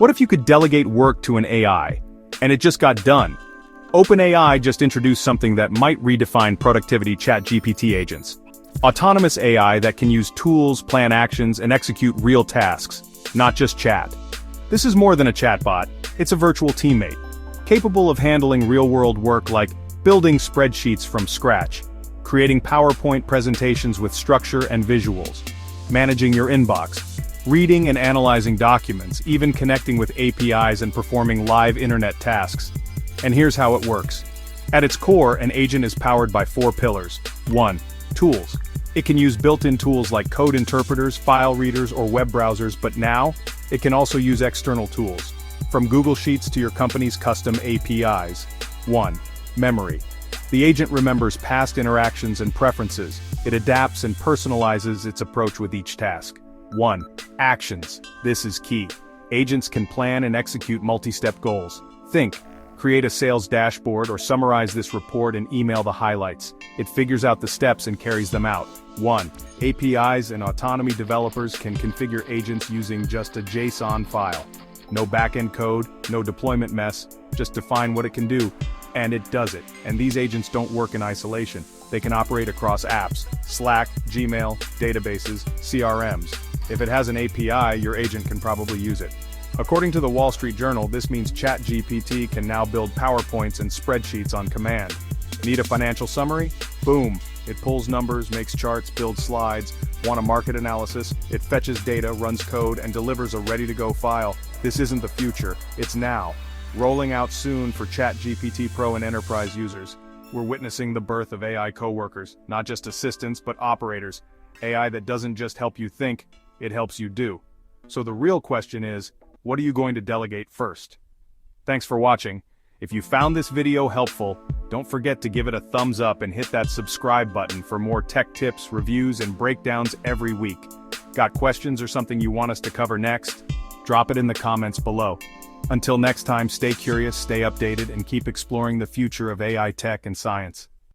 What if you could delegate work to an AI, and it just got done? OpenAI just introduced something that might redefine productivity: ChatGPT agents. Autonomous AI that can use tools, plan actions, and execute real tasks, not just chat. This is more than a chatbot, it's a virtual teammate, capable of handling real-world work like building spreadsheets from scratch, creating PowerPoint presentations with structure and visuals, managing your inbox, reading and analyzing documents, even connecting with APIs and performing live internet tasks. And here's how it works. At its core, an agent is powered by 4 pillars. 1. Tools. It can use built-in tools like code interpreters, file readers, or web browsers, but now, it can also use external tools, from Google Sheets to your company's custom APIs. 1. Memory. The agent remembers past interactions and preferences. It adapts and personalizes its approach with each task. 1. Actions. This is key. Agents can plan and execute multi-step goals. Think. Create a sales dashboard or summarize this report and email the highlights. It figures out the steps and carries them out. 1. APIs and autonomy. Developers can configure agents using just a JSON file. No backend code, no deployment mess, just define what it can do, and it does it. And these agents don't work in isolation. They can operate across apps, Slack, Gmail, databases, CRMs. If it has an API, your agent can probably use it. According to the Wall Street Journal, this means ChatGPT can now build PowerPoints and spreadsheets on command. Need a financial summary? Boom. It pulls numbers, makes charts, builds slides. Want a market analysis? It fetches data, runs code, and delivers a ready-to-go file. This isn't the future, it's now. Rolling out soon for ChatGPT Pro and Enterprise users. We're witnessing the birth of AI coworkers, not just assistants but operators. AI that doesn't just help you think, it helps you do. So the real question is, what are you going to delegate first? Thanks for watching. If you found this video helpful, don't forget to give it a thumbs up and hit that subscribe button for more tech tips, reviews, and breakdowns every week. Got questions or something you want us to cover next? Drop it in the comments below. Until next time, stay curious, stay updated, and keep exploring the future of AI tech and science.